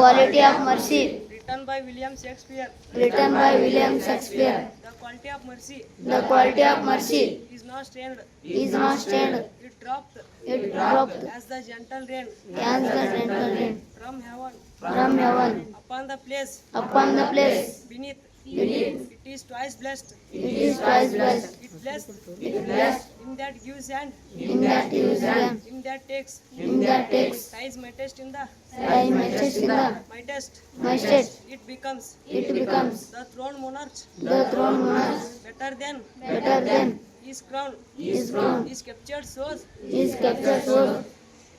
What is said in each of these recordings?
quality of mercy. Written by William Shakespeare. Written by William Shakespeare. The quality of mercy The quality of mercy is not stained. is not stained. It dropped It dropped as the gentle rain as the gentle rain from heaven from heaven upon the place upon the place beneath. beneath. It is twice blessed. It is twice blessed. It blessed It blessed him that gives and in that gives and him that takes. in that takes. Ties my test in the I mightiest in the my test. mightiest. It becomes It becomes the throne monarch the throne monarch better than better than his crown. his crown. His captured shows His captured soul,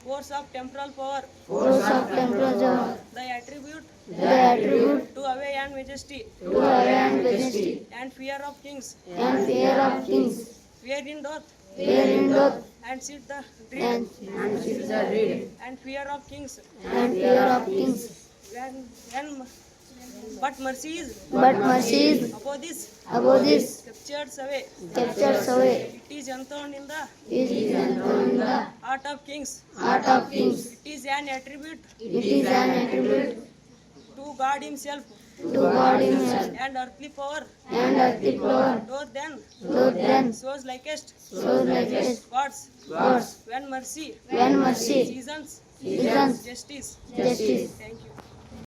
force of temporal power, force of temperature, the attribute the attribute to away and majesty to array and majesty, and fear of kings, and fear of kings, wherein doth wherein doth and sit the and dread, and fear of kings. fear of kings. When but mercy is But mercy is above this above this, captured away. captures away. It is enthroned in the It is enthroned in the heart of kings. heart of kings. It is an attribute It is an attribute to God himself, to God himself, and earthly power and earthly power. doth then Though then shows likest so likest God's. God's When mercy when mercy seasons seasons justice. justice. Thank you.